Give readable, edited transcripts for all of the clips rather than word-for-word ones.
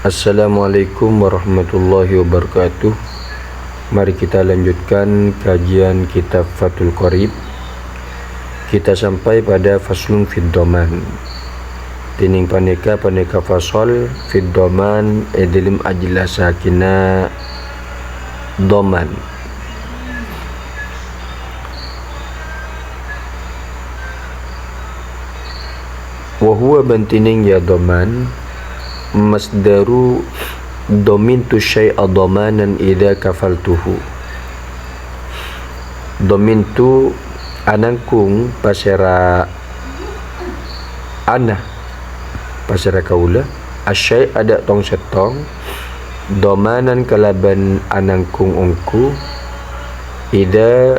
Assalamualaikum warahmatullahi wabarakatuh. Mari kita lanjutkan kajian kitab Fathul Qorib. Kita sampai pada faslun fid dhaman. Tining paneka fasol fid dhaman edilim ajla sakina dhaman. Wa huwa bantining ya dhaman masdaru domintu syai'a dhamanan idza kafaltuhu. Domintu anangkung pasera ana pasera kaula asyai' ada tong setong dhamanan kalaban anangkung ungku idza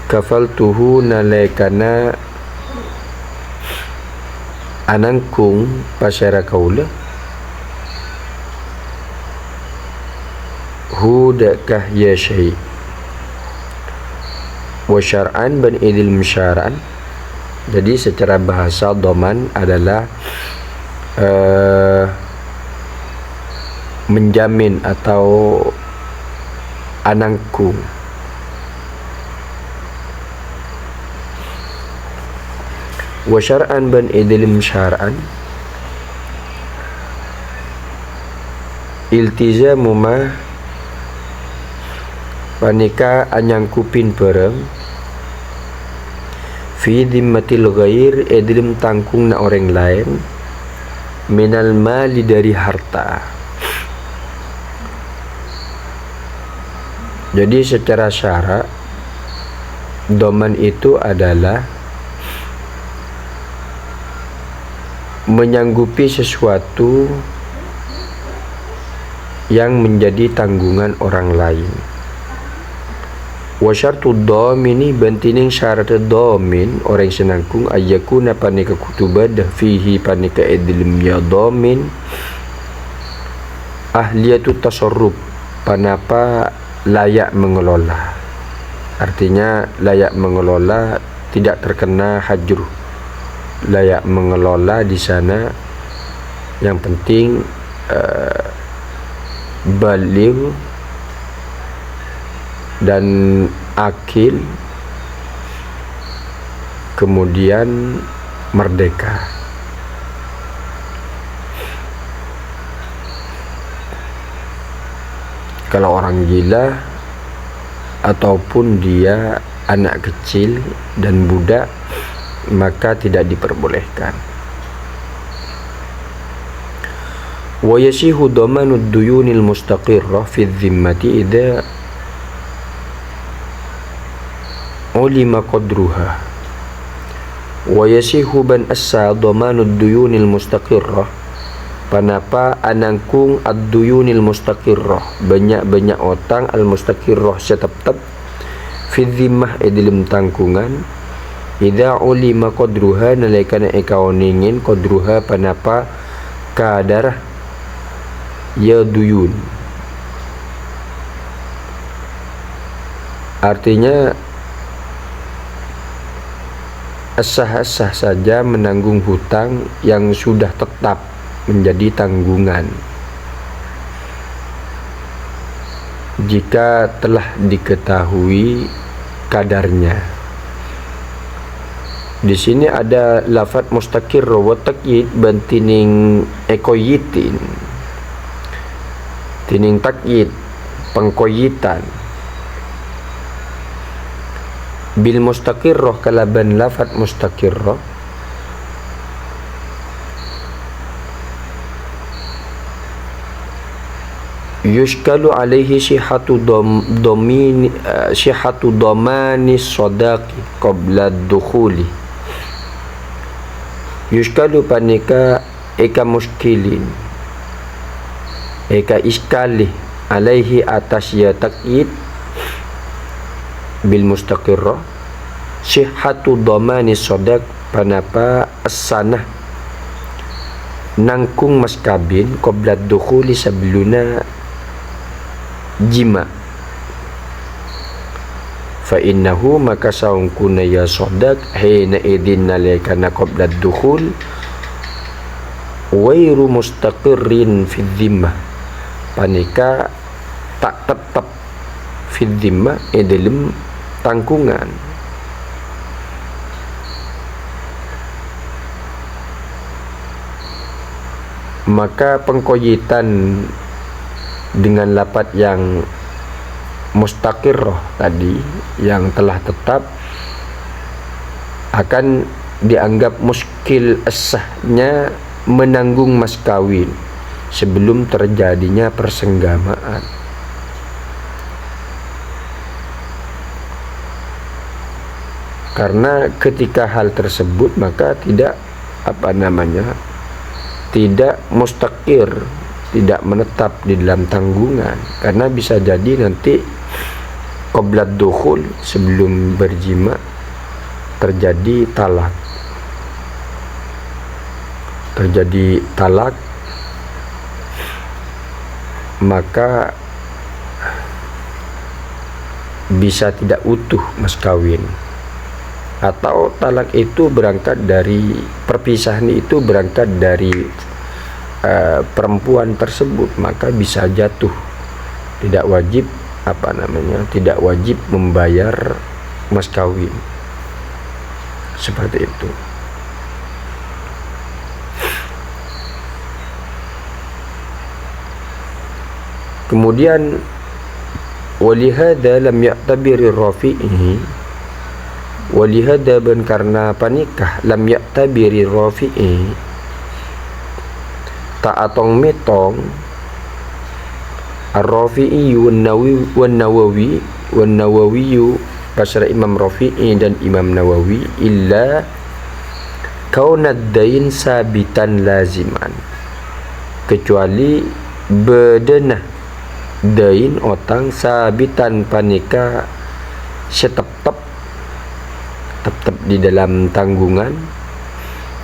kafaltuhu nalaikana anangkung pasera kaula hudakah ya syai' wa syar'an ban idil musyara'an. Jadi secara bahasa dhaman adalah menjamin atau anangkung. Wa syar'an ban idil musyara'an iltizamu ma panika anyangkupin perem fi dhimmatil ghair edlim tangkung na orang lain minal mali dari harta. Jadi secara syara dhaman itu adalah menyanggupi sesuatu yang menjadi tanggungan orang lain. Wa syartu dhamini bantining syarat dhamin orang senangkung ayyakuna panika kutubad fihi panika edlim ya dhamin ahliyatu tasarruf panapa layak mengelola. Artinya layak mengelola tidak terkena hajruh. Layak mengelola di sana yang penting baligh dan akil, kemudian merdeka. Kalau orang gila ataupun dia anak kecil dan budak maka tidak diperbolehkan. Wa yasihu dhamanud duyunil mustaqirrah fi dhimmati idza ulima qadruha wa yasihu ban assa dhamanud duyunil mustaqirrah panapa anangkung ad-duyunil mustaqirrah banyak-banyak otang al mustaqirrah setep-tep fi dhimmah edilim tangkungan idza ulima qadruha nalaikana ekaoningin qadruha panapa kadar ya duyun. Artinya sah-sah saja menanggung hutang yang sudah tetap menjadi tanggungan jika telah diketahui kadarnya. Di sini ada lafaz mustaqir wa taqyid bantining ekoyitin tining taqyid pengkoyitan bil mustaqirrah kalaban lafaz mustaqirrah yushkalu alaihi syihatu domini syihatu domani sodaqi qabla dukhuli. Yushkalu panika eka muskilin eka iskali alaihi atas ya taqyid bil mustaqirrah syihatu dhamani sodaq panapa as-sanah nangkung mas kabin qabla dukhuli sabluna jima fa innahu maka saungkuna ya sodaq hina idin nalaikana qabla dukhul wairu mustaqirrin fi dhimmah, panika tak tetap fi dhimmah dalam tanggungan. Maka pengkoyitan dengan lapat yang mustaqirrah tadi, yang telah tetap, akan dianggap muskil sahnya menanggung mas kawin sebelum terjadinya persenggamaan. Karena ketika hal tersebut maka tidak tidak mustaqir, tidak menetap di dalam tanggungan, karena bisa jadi nanti qabla dukhul, sebelum berjima, terjadi talak, maka bisa tidak utuh mas kawin. Atau talak itu berangkat dari perpisahan, itu berangkat dari perempuan tersebut, maka bisa jatuh, tidak wajib tidak wajib membayar mas kawin, seperti itu. Kemudian walihada lam ya'tabiri rafi'i, walihada ben karena panikah lam ya'tabiri rafi'i tak atong metong ar-rafi'i wan nawawi pasal Imam Rafi'i dan Imam Nawawi illa kaunad dain sabitan laziman, kecuali bedenah dain otang sabitan panika tetap di dalam tanggungan,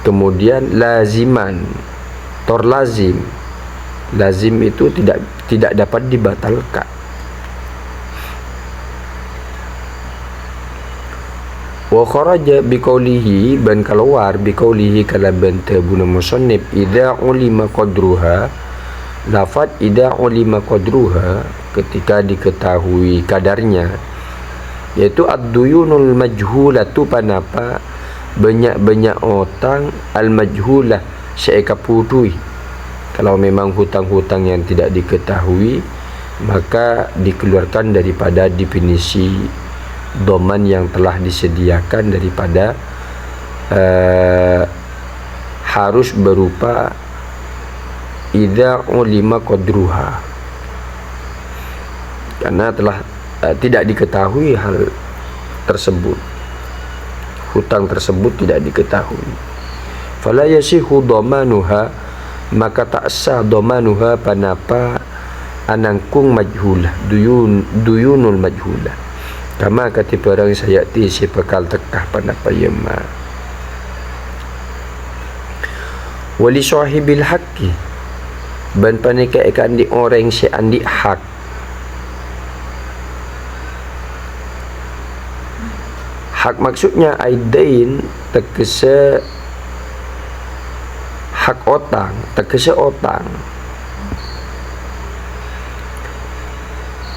kemudian laziman lazim itu tidak dapat dibatalkan. Wa kharaja biqaulihi, ban keluar biqaulihi kalaban tabuna musannif idza ulima qadruha, lafaz idza ulima qadruha ketika diketahui kadarnya, yaitu ad-duyunul majhulatu, panapa banyak otang al-majhulah seeka putui. Kalau memang hutang-hutang yang tidak diketahui, maka dikeluarkan daripada definisi doman yang telah disediakan, daripada harus berupa idza ulima qadruha, karena telah tidak diketahui hal tersebut, hutang tersebut tidak diketahui. Fala yasihu dhamanuha, maka tak sah dhamanuha panapa anangkung majhulah, duyunul majhulah, kama kati perang sayati si pekal tekah panapa yema. Wali sahibil haqqi, ban panika ikan di orang si andi hak, hak maksudnya aidain tegese hak otang, tegese otang.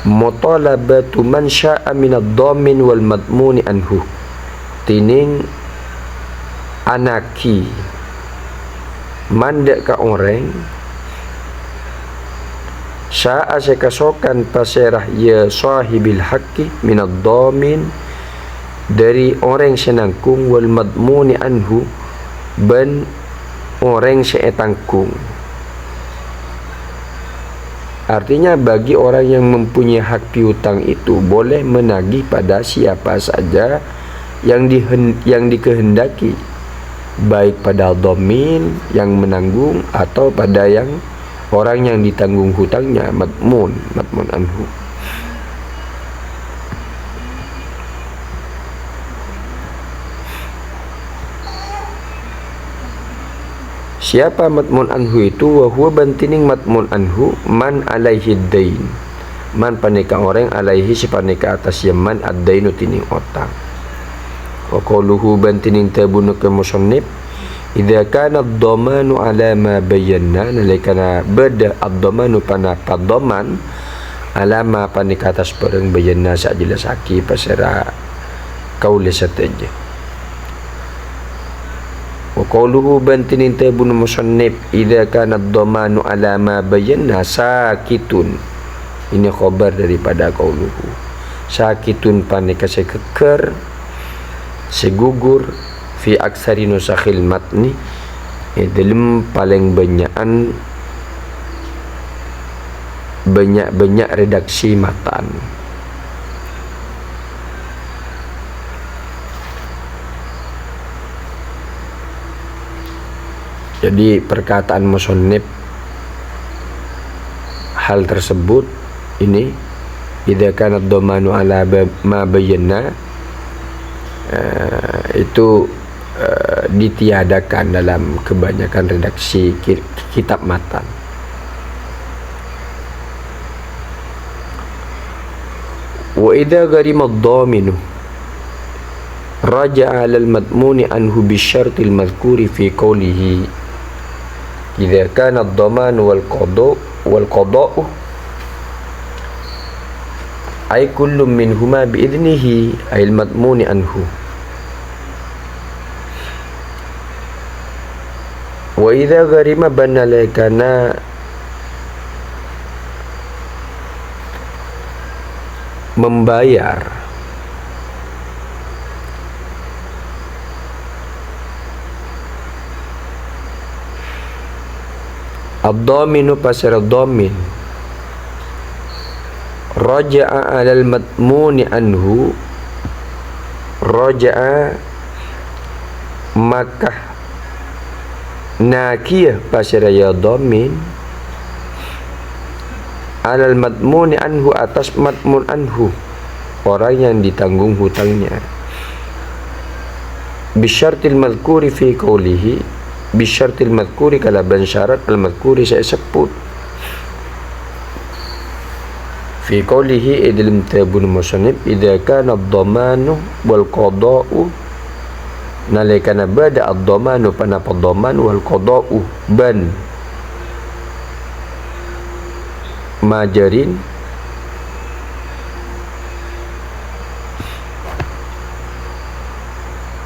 Mutalabatu man sya'a minad dhamin wal madmuni anhu, tining anaki mandek ka orang sya'a sekasokan paserah ya sahibil haqqi minad dhamin, dari orang senangkung, wal madmuni anhu, ban orang seetangkung. Artinya bagi orang yang mempunyai hak piutang itu boleh menagih pada siapa saja yang dikehendaki, baik pada dhamin yang menanggung atau pada yang orang yang ditanggung hutangnya, madmun anhu. Siapa matmun anhu itu? Wa huwa bantining matmun anhu man alaihi dain, man panika orang alaihi si panika atas yaman ad-dainu tining otang. Wa qauluhu bantining tabunu ke musannif idza kana ad-dhamanu ala ma bayyana nalikana bada ad-dhamanu pana padhaman ala ma panik atas barang bayyana sak jelasake pasera kaul sateja wa qawluhu bantinin tabun musannif idza kana ad-dhamanu ala ma bayyana sakitun. Ini khabar daripada qauluhu sakitun panik keker segugur fi aksari nusakhil matni dalam paling banyak redaksi matan. Jadi perkataan musannif hal tersebut ini idza kana ad-dhamanu ala ma bayyana itu ditiadakan dalam kebanyakan redaksi kitab matan. Wa idza gharima ad-dhaminu raja'a 'ala al-madmuni anhu bi syarti al-madhkuri fi qawlihi idza kana ad-dhamanu wal qada'u ay kullu minhuma bi idnihi ay al-madmuni anhu. Wa idza gharima banalakana membayar ad-dhaminu pasar ad-dhamin raja'a 'alal madmuni anhu raja'a maka nakiyah pasar ya dhamin 'alal madmuni anhu atas madmun anhu orang yang ditanggung hutangnya bisyartil madhkuri fi qawlihi bisyartil madhkuri kalaban syarat al madhkuri saya sebut fi qawlihi idlim tabun musannif idza kana ad-dhamanu wal qada'u nalikana bada ad-dhamanu pana padhaman wal qada'u ban majarin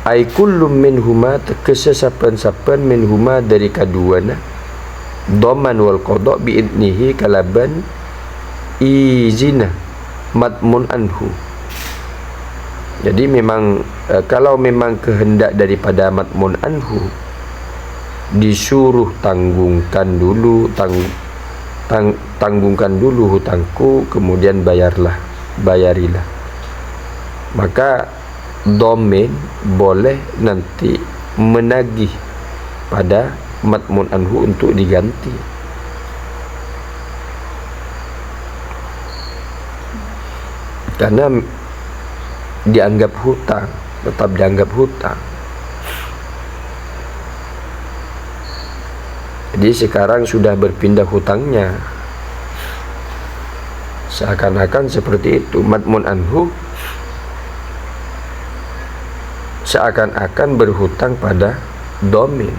ay kullu minhuma kesesapan-sapan minhuma dari kaduana dhaman wal qada bi idnihi kalaban izina madmun anhu. Jadi memang kalau memang kehendak daripada madmun anhu disuruh tanggungkan dulu tanggungkan dulu hutangku kemudian bayarilah, maka domain boleh nanti menagih pada madmun anhu untuk diganti. Karena dianggap hutang, tetap dianggap hutang. Jadi sekarang sudah berpindah hutangnya, seakan-akan seperti itu. Madmun anhu seakan-akan berhutang pada domain.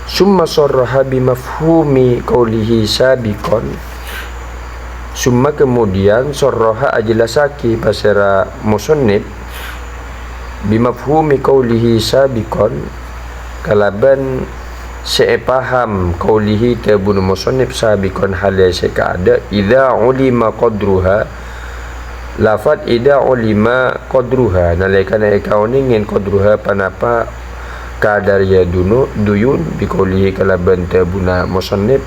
Summa sarraha bimafhumi qawlihi sabiqan. Summa kemudian sarraha ajlasaki pasara musannif bimafhumi qawlihi sabiqan kalaban sepaham qawlihi tabun musannif sabiqan halai sekada idza ulima qadruha lafad idza ulima qadruha nalikana ekau ingin qadruha panapa kadar ya duyun biqaulihi kalaban tabuna musannif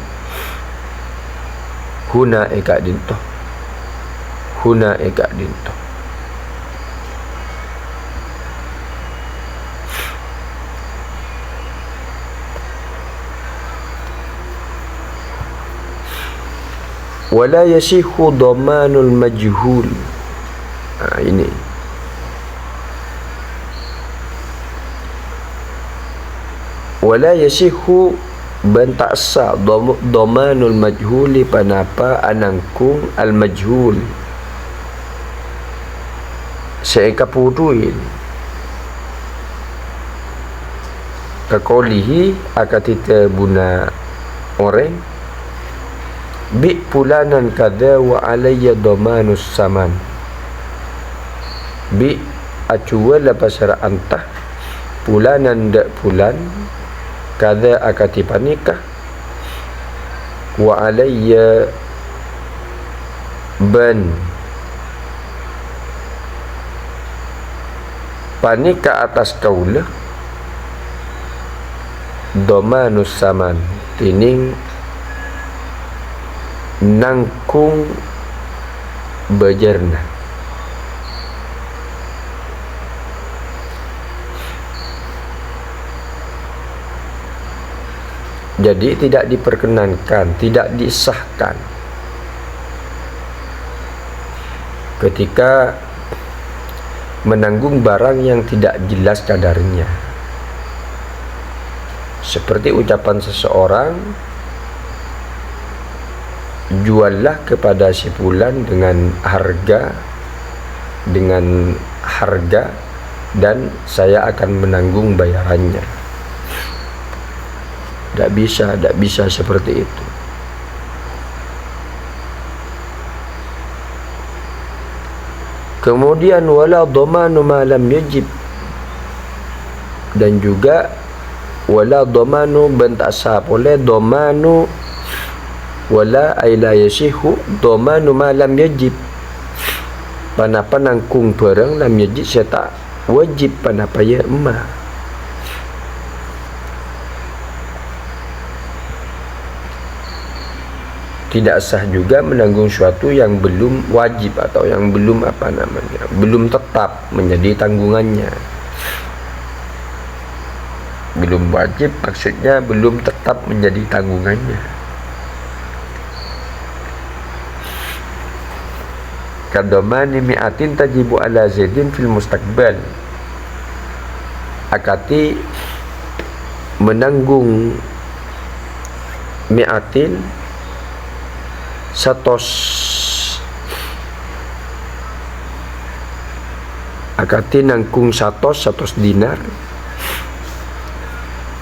huna eka dinto wala yasihu dhamanul majhul. Ini wala yasihu ban tak sah dhamanul majhuli panapa anangkung al majhul seekapuduin kakolihi akatita buna orang bi pulanan kada wa alayya domanus saman bi acuwala pasara antah pulanan dak pulan kada akati panikah wa alayya ban panika atas kaulah domanus saman tining nangkung bejerna. Jadi tidak diperkenankan, tidak disahkan ketika menanggung barang yang tidak jelas kadarnya. Seperti ucapan seseorang, juallah kepada si fulan dengan harga dan saya akan menanggung bayarannya. Tak bisa seperti itu. Kemudian wala dhamanu ma lam yajib, dan juga wala dhamanu bentak sah oleh dhamanu wala aila yasihu dhamanu ma lam yajib, panapa nangkung perang lam yajib saya tak wajib panapa ya emak. Tidak sah juga menanggung suatu yang belum wajib atau yang belum belum tetap menjadi tanggungannya. Belum wajib maksudnya belum tetap menjadi tanggungannya. Kadomani mi'atin tajibu ala zaidin fil mustaqbal, akati menanggung mi'atin 100 akati nangkung 100 dinar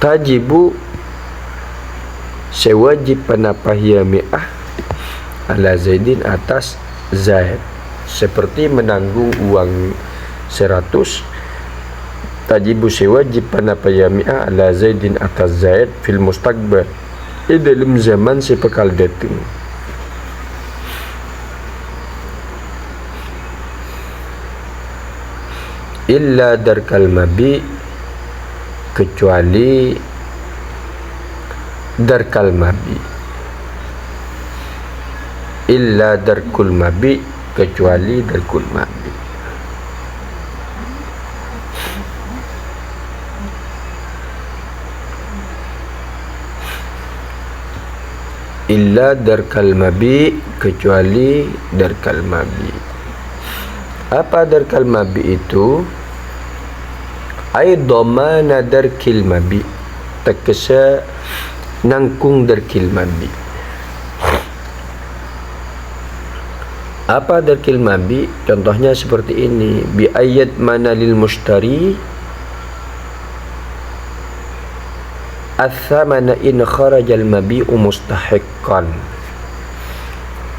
tajibu sewajib panapahia mi'ah ala zaidin atas zaid, seperti menanggung uang 100 tajibu sewajib panapahia mi'ah ala zaidin atas zaid fil mustaqbal dalam zaman sepekal datang. Illa darkal mabi, kecuali darkal mabi, illa darkul mabi, kecuali darkul mabi. Illa darkal mabi, kecuali darkal mabi. Apa darkal mabi itu? Ai dhamana darkil mabi, tekesa nangkung darkil mabi. Apa darkil mabi? Contohnya seperti ini, bi ayat mana lil mushtari athamana in kharajal mabi'u mustahiqqan,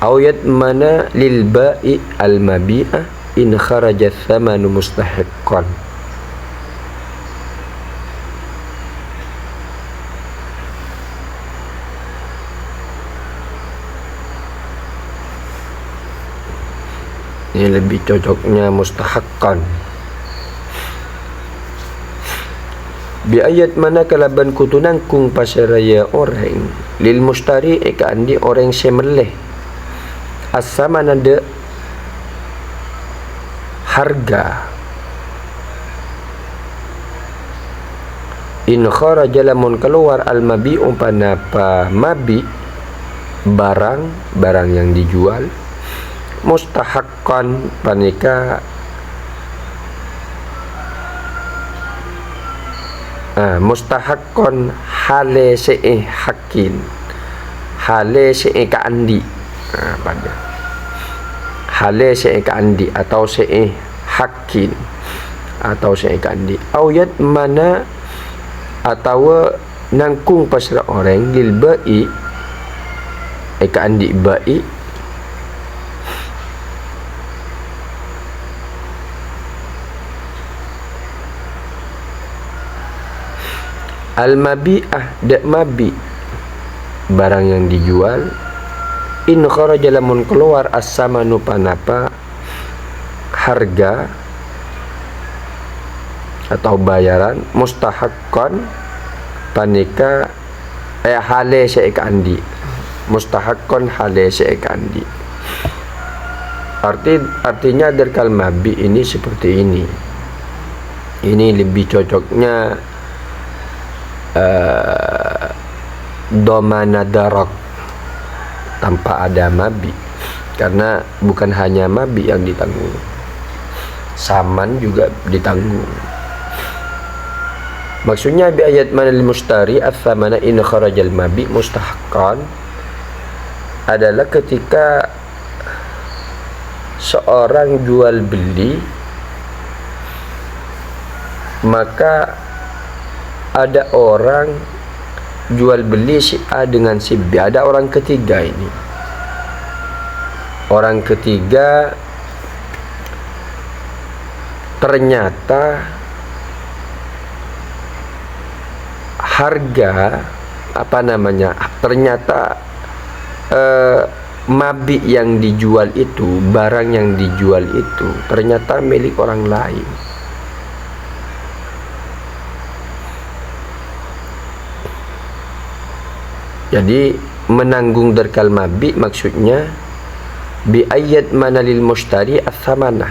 ayat mana lil ba'i al mabi'a in kharaja thamanu mustahiqqan. Ini lebih cocoknya mustahaqqan. Bi ayat mana kalaban kutunangkung pasaraya orang lil mustari eka andi orang semeleh asama nada harga in kharaja lamun keluar al mabi umpanapa mabi barang yang dijual mustahaqqan panika mustahaqqan hale se'e hakin hale se'e kaandi pada hale se'e kaandi atau se'e hakin atau saya kandi auyat mana atau nangkung pasra orang lil ba'i eka andi ba'i al mabi'ah dak mabi barang yang dijual in kharaja lamun keluar as-samanu panapa harga atau bayaran mustahaqqan panika hale syai'ka andi mustahaqqan hale syai'ka andi artinya derkal mabi ini seperti ini lebih cocoknya domana darak tanpa ada mabi karena bukan hanya mabi yang ditanggung, saman juga ditanggung. Maksudnya bi ayat mana lil mustari ats-tsamana in kharajal mabi mustahaqqan adalah ketika seorang jual beli maka ada orang jual beli si A dengan si B, ada orang ketiga ini. Orang ketiga ternyata harga ternyata mabi yang dijual itu, barang yang dijual itu ternyata milik orang lain. Jadi menanggung darkal mabi maksudnya bi ayat mana lil mushtari ats-tsamanah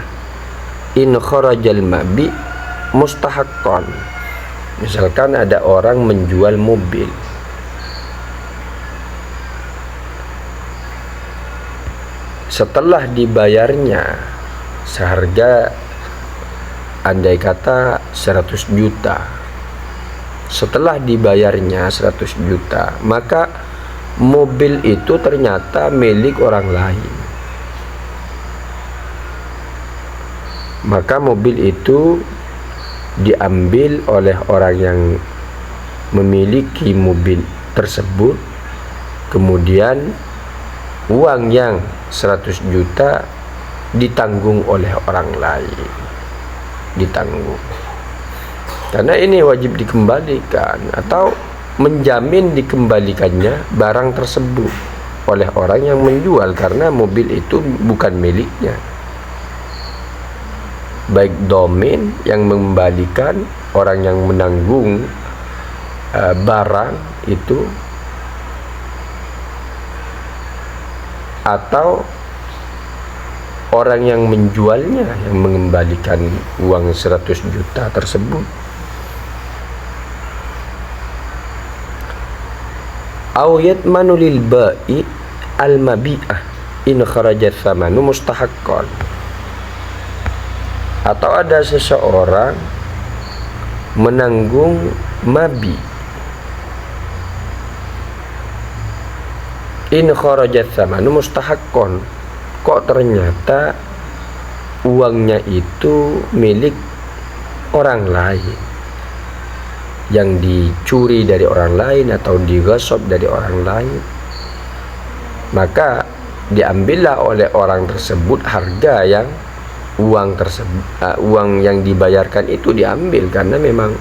in kharajal mabi mustahaqqan. Misalkan ada orang menjual mobil, setelah dibayarnya seharga andai kata 100 juta, setelah dibayarnya 100 juta maka mobil itu ternyata milik orang lain, maka mobil itu diambil oleh orang yang memiliki mobil tersebut, kemudian uang yang 100 juta ditanggung oleh orang lain, ditanggung karena ini wajib dikembalikan atau menjamin dikembalikannya barang tersebut oleh orang yang menjual karena mobil itu bukan miliknya. Baik domain yang mengembalikan, orang yang menanggung barang itu, atau orang yang menjualnya yang mengembalikan uang 100 juta tersebut. Aw yatmanu lil ba'i al mabi'ah in kharaja tsamanu mustahaqqan. Atau ada seseorang menanggung mabi in kharaja tsamanu mustahaqqan, kok ternyata uangnya itu milik orang lain, yang dicuri dari orang lain atau dighasab dari orang lain, maka diambillah oleh orang tersebut harga yang uang tersebut, uang yang dibayarkan itu diambil karena memang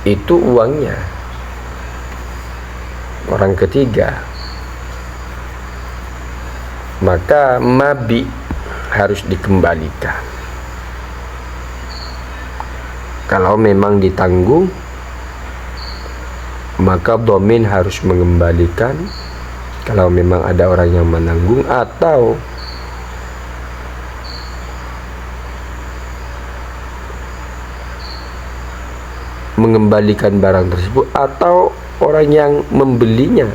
itu uangnya orang ketiga, maka mabi harus dikembalikan. Kalau memang ditanggung, maka domain harus mengembalikan. Kalau memang ada orang yang menanggung atau mengembalikan barang tersebut, atau orang yang membelinya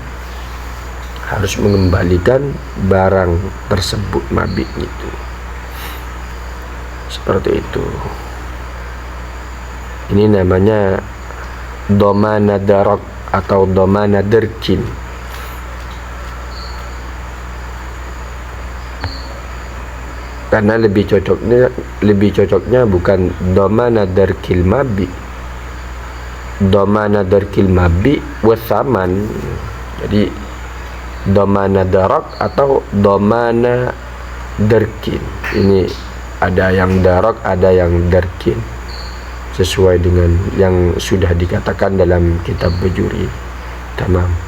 harus mengembalikan barang tersebut mabi itu. Seperti itu. Ini namanya domana darak atau domana derkin. karena lebih cocoknya bukan domana darkil mabi, domana darkil mabi wasaman. Jadi domana darak atau domana darkin, ini ada yang darak, ada yang darkin, sesuai dengan yang sudah dikatakan dalam kitab bajuri. Tamam.